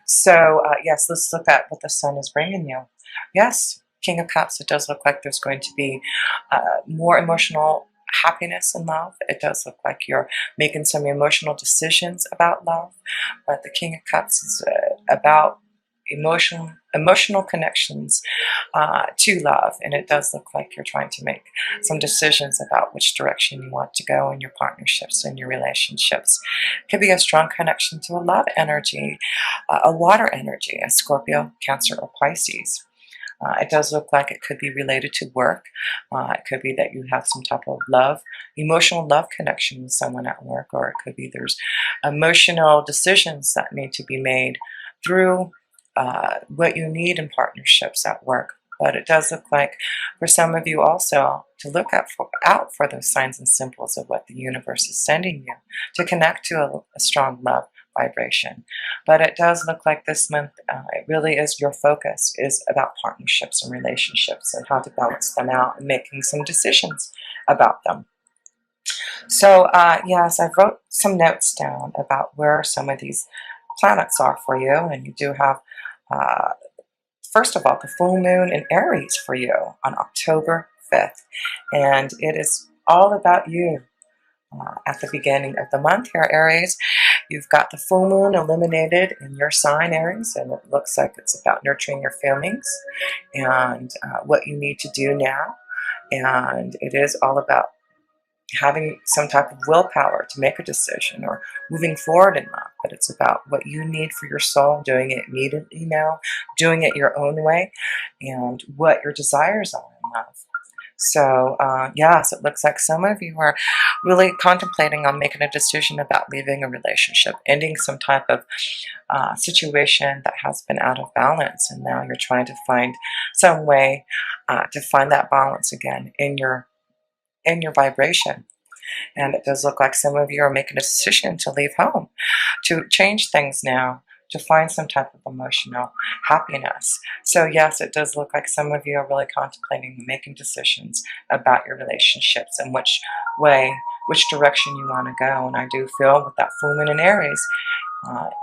So yes, let's look at what the Sun is bringing you. Yes, King of Cups, it does look like there's going to be more emotional happiness and love. It does look like you're making some emotional decisions about love, but the King of Cups is about emotional connections to love, and it does look like you're trying to make some decisions about which direction you want to go in your partnerships and your relationships. It could be a strong connection to a love energy, a water energy, a Scorpio, Cancer, or Pisces. It does look like it could be related to work. It could be that you have some type of love, emotional love connection with someone at work, or it could be there's emotional decisions that need to be made through what you need in partnerships at work. But it does look like for some of you also to look out for those signs and symbols of what the universe is sending you to connect to a strong love vibration. But it does look like this month, it really is your focus is about partnerships and relationships and how to balance them out and making some decisions about them. So yes, I wrote some notes down about where some of these planets are for you, and you do have uh, first of all, the full moon in Aries for you on October 5th. And it is all about you at the beginning of the month here, Aries. You've got the full moon illuminated in your sign, Aries, and it looks like it's about nurturing your feelings and what you need to do now. And it is all about having some type of willpower to make a decision or moving forward in life, but it's about what you need for your soul, doing it immediately now, doing it your own way, and what your desires are in life. So yes, it looks like some of you are really contemplating on making a decision about leaving a relationship, ending some type of situation that has been out of balance, and now you're trying to find some way to find that balance again in your vibration. And it does look like some of you are making a decision to leave home, to change things now, to find some type of emotional happiness. So yes, it does look like some of you are really contemplating making decisions about your relationships and which direction you want to go. And I do feel with that full moon in Aries,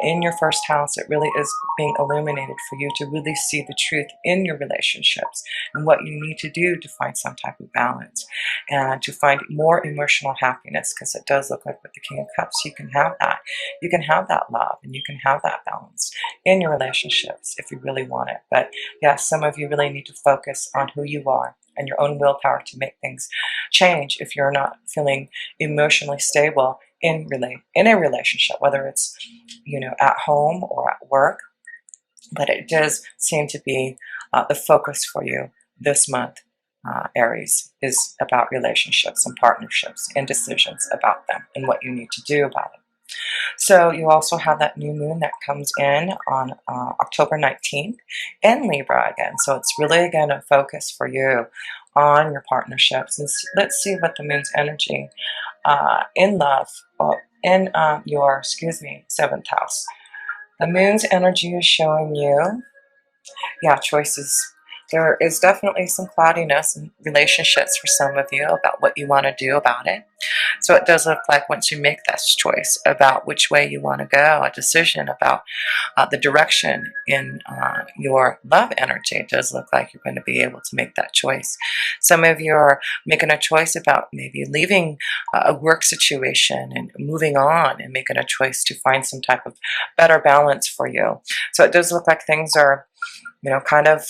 in your first house, it really is being illuminated for you to really see the truth in your relationships and what you need to do to find some type of balance and to find more emotional happiness, because it does look like with the King of Cups, you can have that. You can have that love and you can have that balance in your relationships if you really want it. But yes, some of you really need to focus on who you are and your own willpower to make things change if you're not feeling emotionally stable in a relationship, whether it's at home or at work. But it does seem to be the focus for you this month, Aries, is about relationships and partnerships and decisions about them and what you need to do about it. So you also have that new moon that comes in on October 19th in Libra again. So it's really again a focus for you on your partnerships. And let's see what the moon's energy in love, well, in your, seventh house. The moon's energy is showing you, choices. There is definitely some cloudiness in relationships for some of you about what you want to do about it. So it does look like once you make this choice about which way you want to go, a decision about the direction in your love energy, it does look like you're going to be able to make that choice. Some of you are making a choice about maybe leaving a work situation and moving on and making a choice to find some type of better balance for you. So it does look like things are, kind of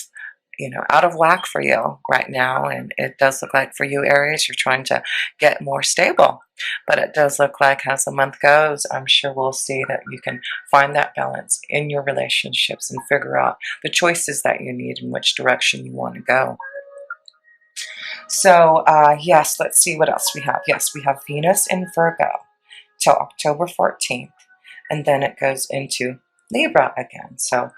out of whack for you right now. And it does look like for you, Aries, you're trying to get more stable. But it does look like as the month goes, I'm sure we'll see that you can find that balance in your relationships and figure out the choices that you need and which direction you want to go. So yes, let's see what else we have. Yes, we have Venus in Virgo till October 14th. And then it goes into Libra again. So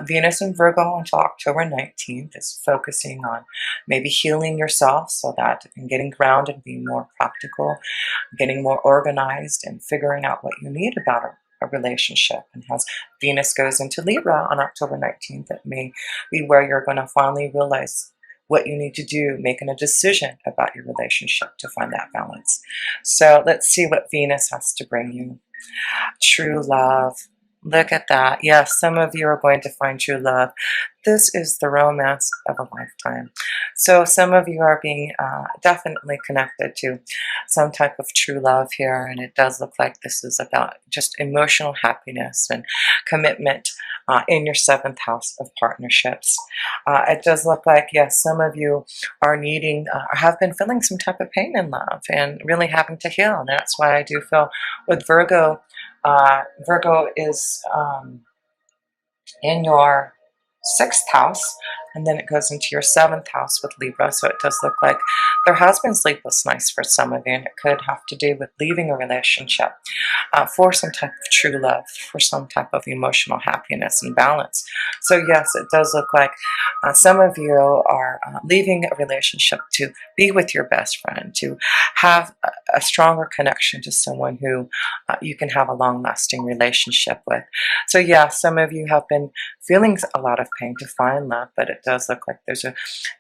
Venus in Virgo until October 19th is focusing on maybe healing yourself so that and getting grounded, being more practical, getting more organized, and figuring out what you need about a relationship. And as Venus goes into Libra on October 19th, it may be where you're going to finally realize what you need to do, making a decision about your relationship to find that balance. So let's see what Venus has to bring you. True love, Look at that. Yes, some of you are going to find true love. This is the romance of a lifetime. So some of you are being definitely connected to some type of true love here, and it does look like this is about just emotional happiness and commitment in your seventh house of partnerships. It does look like, yes, some of you are needing, have been feeling some type of pain in love and really having to heal. And that's why I do feel with Virgo, Virgo is in your sixth house, and then it goes into your seventh house with Libra. So it does look like there has been sleepless nights for some of you, and it could have to do with leaving a relationship for some type of true love, for some type of emotional happiness and balance. So yes, it does look like some of you are leaving a relationship to be with your best friend, to have a stronger connection to someone who you can have a long-lasting relationship with. So yeah, some of you have been feeling a lot of pain to find love, but it does look like there's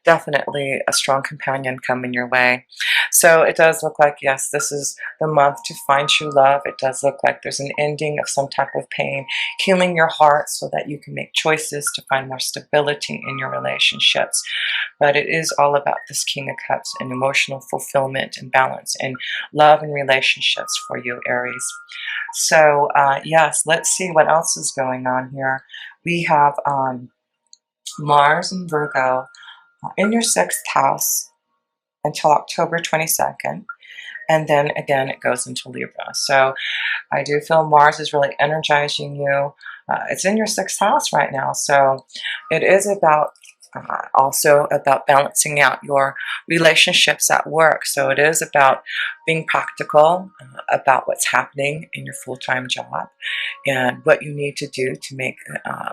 definitely a strong companion coming your way. So it does look like, yes, this is the month to find true love. It does look like there's an ending of some type of pain, healing your heart so that you can make choices to find more stability in your relationships. But it is all about this King of Cups and emotional fulfillment and balance and love and relationships for you, Aries. So yes, let's see what else is going on here. We have Mars and Virgo in your sixth house until October 22nd. And then again, it goes into Libra. So I do feel Mars is really energizing you. It's in your sixth house right now. So it is about also about balancing out your relationships at work. So it is about being practical about what's happening in your full-time job and what you need to do to make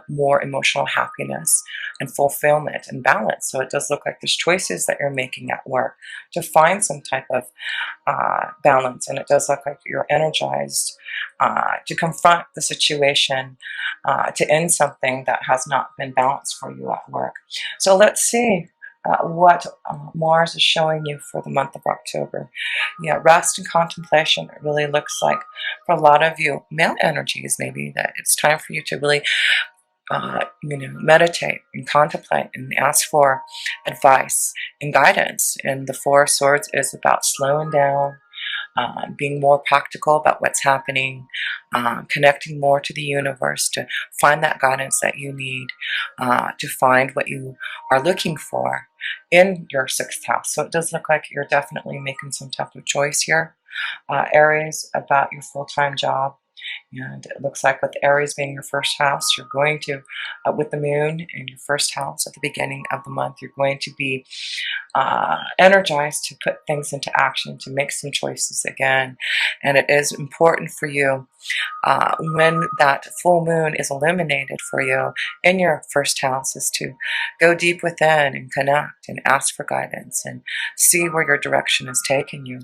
more emotional happiness and fulfillment and balance. So it does look like there's choices that you're making at work to find some type of balance, and it does look like you're energized to confront the situation, to end something that has not been balanced for you at work. So let's see what Mars is showing you for the month of October. Yeah, rest and contemplation. It really looks like for a lot of you, male energies, maybe that it's time for you to really meditate and contemplate and ask for advice and guidance. And the Four of Swords is about slowing down, being more practical about what's happening, connecting more to the universe to find that guidance that you need, to find what you are looking for in your sixth house. So it does look like you're definitely making some type of choice here, Aries, about your full-time job. And it looks like with Aries being your first house, you're going to, with the moon in your first house at the beginning of the month, you're going to be energized to put things into action, to make some choices again. And it is important for you when that full moon is illuminated for you in your first house is to go deep within and connect and ask for guidance and see where your direction is taking you.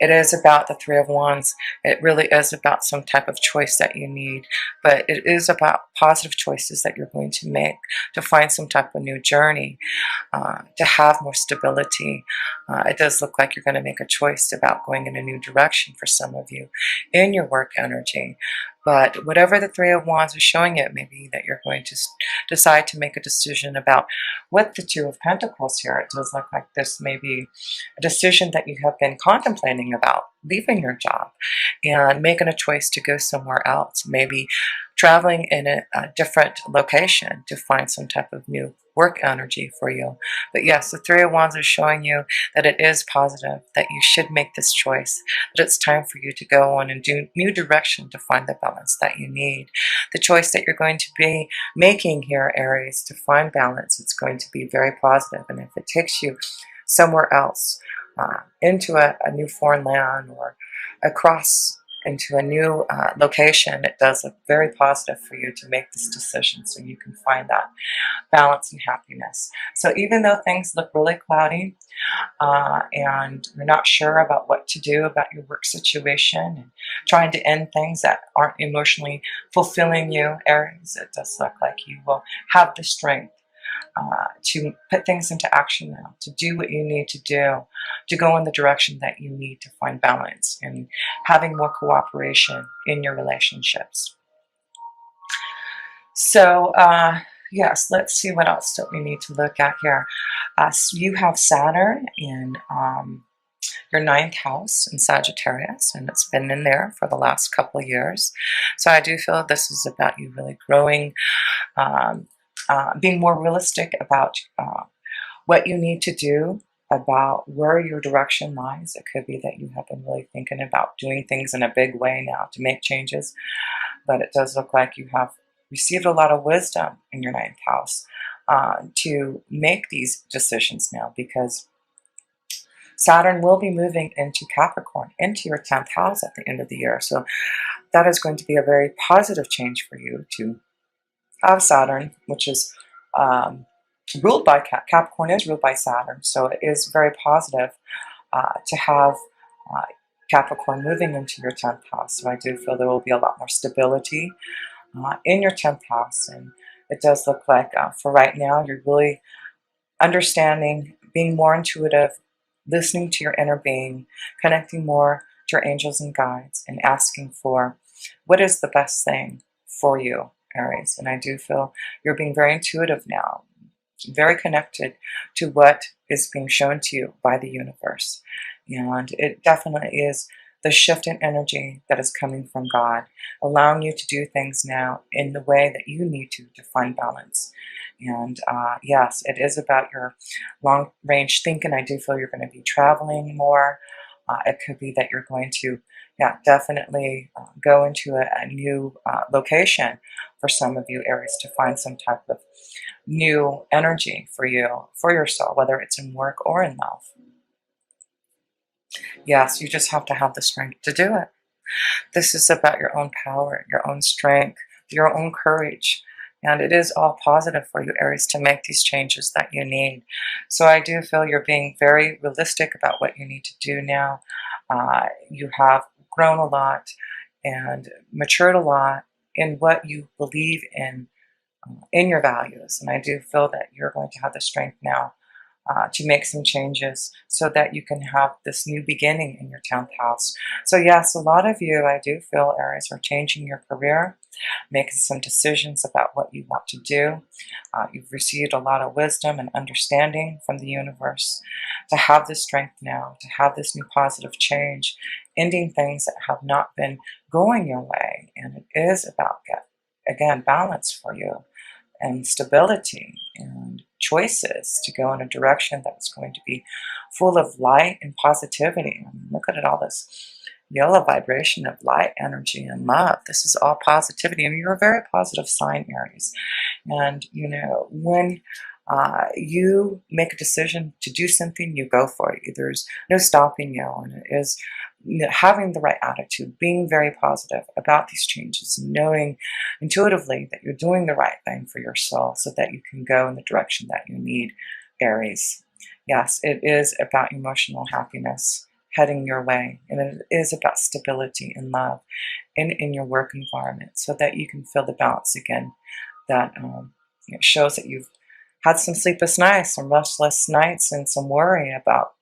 It is about the Three of Wands. It really is about some type of choice that you need, but it is about positive choices that you're going to make to find some type of new journey, to have more stability. It does look like you're going to make a choice about going in a new direction for some of you in your work energy. But whatever the Three of Wands is showing it, maybe that you're going to decide to make a decision about with the Two of Pentacles here. It does look like this may be a decision that you have been contemplating about leaving your job and making a choice to go somewhere else, maybe traveling in a different location to find some type of new work energy for you. But yes, the Three of Wands is showing you that it is positive, that you should make this choice, that it's time for you to go on and do new direction to find the balance that you need. The choice that you're going to be making here, Aries, to find balance, it's going to be very positive. And if it takes you somewhere else, into a new foreign land or across into a new location, it does look very positive for you to make this decision so you can find that balance and happiness. So even though things look really cloudy and you're not sure about what to do about your work situation and trying to end things that aren't emotionally fulfilling you, Aries, it does look like you will have the strength to put things into action now, to do what you need to do, to go in the direction that you need to find balance and having more cooperation in your relationships. So, yes, let's see what else that we need to look at here. So you have Saturn in your ninth house in Sagittarius, and it's been in there for the last couple of years. So I do feel this is about you really growing, um, being more realistic about what you need to do, about where your direction lies. It could be that you have been really thinking about doing things in a big way now to make changes, but it does look like you have received a lot of wisdom in your ninth house to make these decisions now, because Saturn will be moving into Capricorn, into your 10th house at the end of the year. So that is going to be a very positive change for you to have Saturn, which is um, ruled by Capricorn is ruled by Saturn. So it is very positive to have uh, Capricorn moving into your 10th house. So I do feel there will be a lot more stability in your 10th house. And it does look like for right now, you're really understanding, being more intuitive, listening to your inner being, connecting more to your angels and guides, and asking for what is the best thing for you, Aries. And I do feel you're being very intuitive now, very connected to what is being shown to you by the universe. And it definitely is the shift in energy that is coming from God, allowing you to do things now in the way that you need to find balance. And yes, it is about your long range thinking. I do feel you're going to be traveling more. It could be that you're going to, yeah, definitely go into a new location for some of you, Aries, to find some type of new energy for you, for your soul, whether it's in work or in love. Yes, you just have to have the strength to do it. This is about your own power, your own strength, your own courage. And it is all positive for you, Aries, to make these changes that you need. So I do feel you're being very realistic about what you need to do now. You have grown a lot and matured a lot in what you believe in your values. And I do feel that you're going to have the strength now to make some changes so that you can have this new beginning in your 10th house. So yes, a lot of you, I do feel, Aries, are changing your career, making some decisions about what you want to do. You've received a lot of wisdom and understanding from the universe to have this strength now, to have this new positive change, ending things that have not been going your way. And it is about, again, balance for you and stability and choices to go in a direction that's going to be full of light and positivity. I mean, look at it, all this yellow vibration of light, energy, and love. This is all positivity, and you're a very positive sign, Aries. And you know, when you make a decision to do something, you go for it. There's no stopping you, and it is, you know, having the right attitude, being very positive about these changes, and knowing intuitively that you're doing the right thing for your soul so that you can go in the direction that you need, Aries. Yes, it is about emotional happiness heading your way, and it is about stability and love in your work environment so that you can feel the balance again that shows that you've had some sleepless nights, some restless nights, and some worry about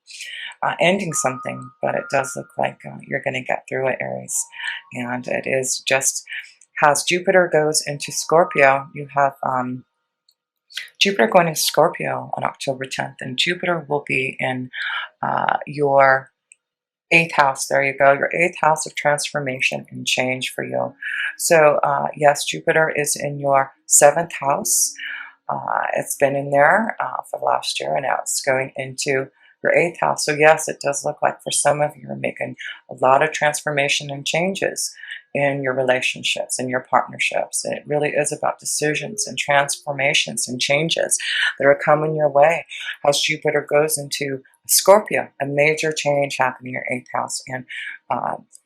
ending something, but it does look like you're going to get through it, Aries. And it is just as Jupiter goes into Scorpio, you have Jupiter going into Scorpio on October 10th, and Jupiter will be in your eighth house. There you go, your eighth house of transformation and change for you. So yes, Jupiter is in your seventh house. It's been in there for the last year, and now it's going into your eighth house. So yes, it does look like for some of you are making a lot of transformation and changes in your relationships and your partnerships. And it really is about decisions and transformations and changes that are coming your way as Jupiter goes into Scorpio, a major change happening in your eighth house. And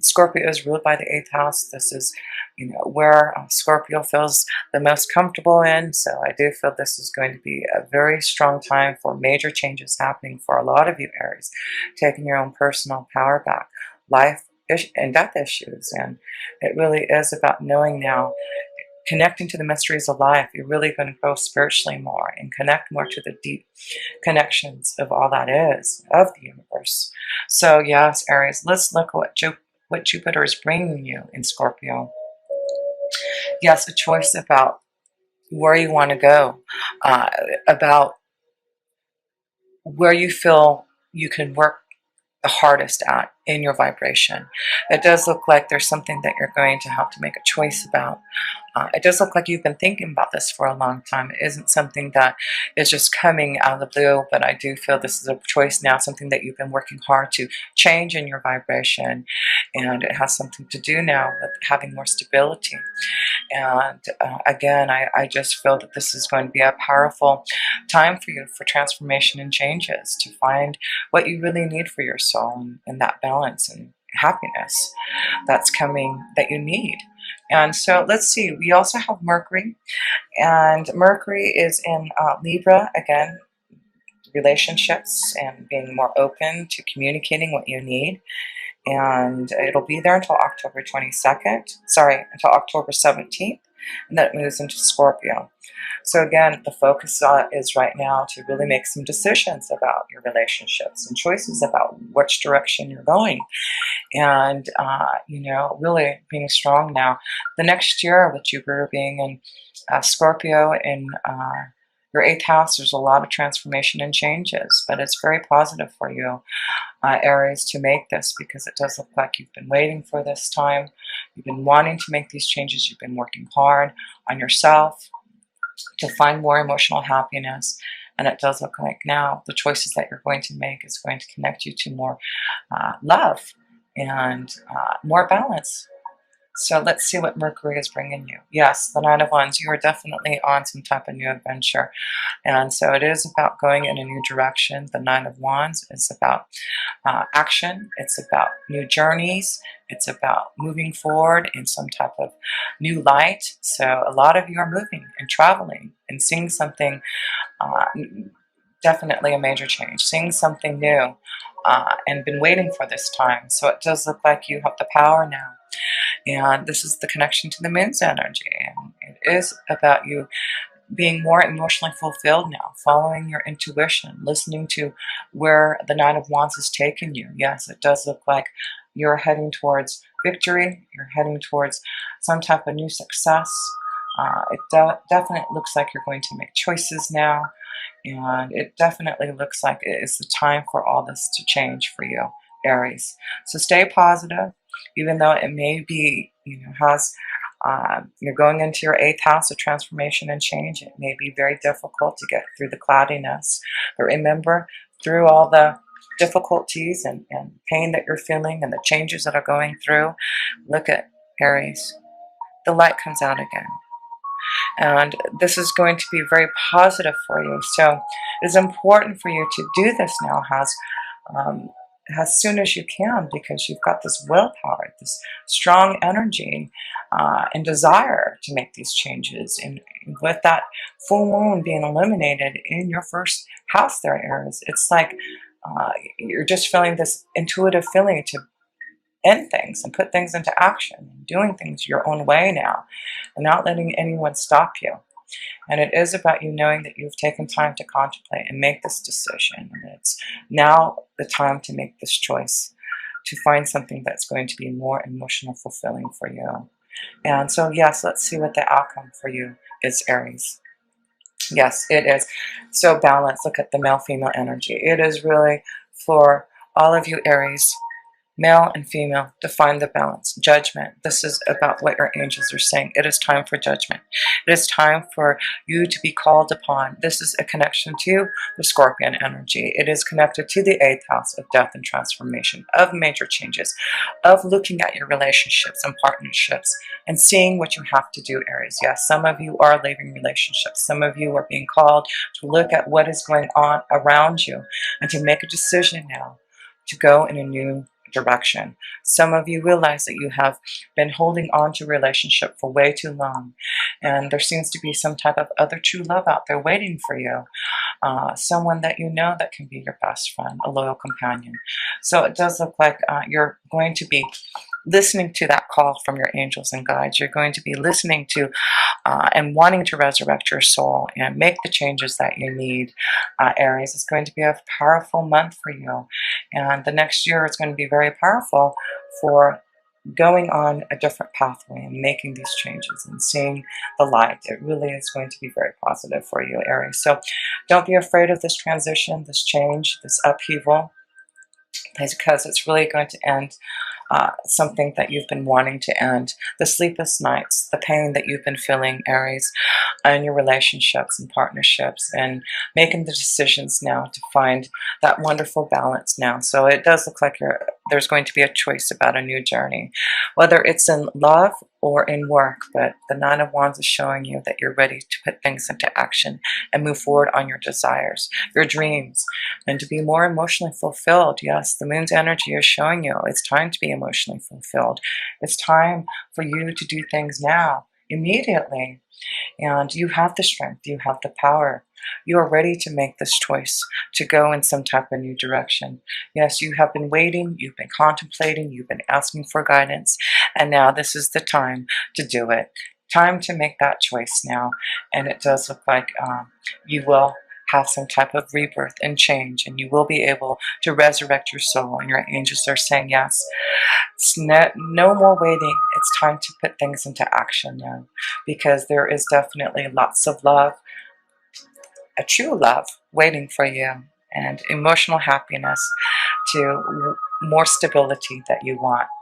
Scorpio is ruled by the eighth house. This is, you know, where Scorpio feels the most comfortable in. So I do feel this is going to be a very strong time for major changes happening for a lot of you, Aries, taking your own personal power back, life and death issues. And it really is about knowing now, connecting to the mysteries of life. You're really going to grow spiritually more and connect more to the deep connections of all that is, of the universe. So yes, Aries, let's look at what Jupiter is bringing you in Scorpio. Yes, a choice about where you want to go, uh, about where you feel you can work the hardest at in your vibration. It does look like there's something that you're going to have to make a choice about. It does look like you've been thinking about this for a long time. It isn't something that is just coming out of the blue, but I do feel this is a choice now, something that you've been working hard to change in your vibration. And it has something to do now with having more stability. And again, I just feel that this is going to be a powerful time for you for transformation and changes to find what you really need for your soul and that balance and happiness that's coming that you need. And so let's see, we also have Mercury, and Mercury is in Libra again, relationships and being more open to communicating what you need. And it'll be there until October 22nd, sorry, until October 17th, and then it moves into Scorpio. So again, the focus is right now to really make some decisions about your relationships and choices about which direction you're going. And, really being strong now. The next year with Jupiter being in Scorpio in your eighth house, there's a lot of transformation and changes, but it's very positive for you, Aries, to make this, because it does look like you've been waiting for this time. You've been wanting to make these changes. You've been working hard on yourself to find more emotional happiness. And it does look like now the choices that you're going to make is going to connect you to more love and more balance. So let's see what Mercury is bringing you. Yes, the Nine of Wands, you are definitely on some type of new adventure. And so it is about going in a new direction. The Nine of Wands is about action. It's about new journeys. It's about moving forward in some type of new light. So a lot of you are moving and traveling and seeing something, uh, definitely a major change, seeing something new, and been waiting for this time. So it does look like you have the power now. And this is the connection to the moon's energy. And it is about you being more emotionally fulfilled now, following your intuition, listening to where the Nine of Wands has taken you. Yes, it does look like you're heading towards victory. You're heading towards some type of new success. It definitely looks like you're going to make choices now. And it definitely looks like it is the time for all this to change for you, Aries. So stay positive, even though it may be, you're going into your eighth house of transformation and change. It may be very difficult to get through the cloudiness. But remember, through all the difficulties and pain that you're feeling and the changes that are going through, look at Aries. The light comes out again. And this is going to be very positive for you. So it is important for you to do this now um, as soon as you can, because you've got this willpower, this strong energy and desire to make these changes. And with that full moon being illuminated in your first house there, Aries, it's like you're just feeling this intuitive feeling to end things and put things into action, doing things your own way now, and not letting anyone stop you. And it is about you knowing that you've taken time to contemplate and make this decision. And it's now the time to make this choice to find something that's going to be more emotional fulfilling for you. And so, yes, let's see what the outcome for you is, Aries. Yes, it is. So balanced. Look at the male-female energy. It is really for all of you, Aries, male and female, to find the balance. Judgment. This is about what your angels are saying. It is time for judgment. It is time for you to be called upon. This is a connection to the Scorpion energy. It is connected to the eighth house of death and transformation, of major changes, of looking at your relationships and partnerships and seeing what you have to do, Aries. Yes, some of you are leaving relationships. Some of you are being called to look at what is going on around you and to make a decision now to go in a new direction. Some of you realize that you have been holding on to a relationship for way too long, and there seems to be some type of other true love out there waiting for you. Someone that you know that can be your best friend, a loyal companion. So it does look like you're going to be listening to that call from your angels and guides. You're going to be listening to and wanting to resurrect your soul and make the changes that you need. Aries, it's going to be a powerful month for you. And the next year is going to be very powerful for going on a different pathway and making these changes and seeing the light. It really is going to be very positive for you, Aries. So don't be afraid of this transition, this change, this upheaval, because it's really going to end something that you've been wanting to end. The sleepless nights, the pain that you've been feeling, Aries, in your relationships and partnerships, and making the decisions now to find that wonderful balance now. So it does look like there's going to be a choice about a new journey, whether it's in love or in work. But the Nine of Wands is showing you that you're ready to put things into action and move forward on your desires, your dreams, and to be more emotionally fulfilled. Yes, the moon's energy is showing you it's time to be emotionally fulfilled. It's time for you to do things now, immediately. And you have the strength, you have the power. You are ready to make this choice to go in some type of new direction. Yes, you have been waiting, you've been contemplating, you've been asking for guidance, and now this is the time to do it. Time to make that choice now. And it does look like you will have some type of rebirth and change, and you will be able to resurrect your soul. And your angels are saying, yes, it's no more waiting. It's time to put things into action now, because there is definitely lots of love, a true love waiting for you, and emotional happiness to more stability that you want.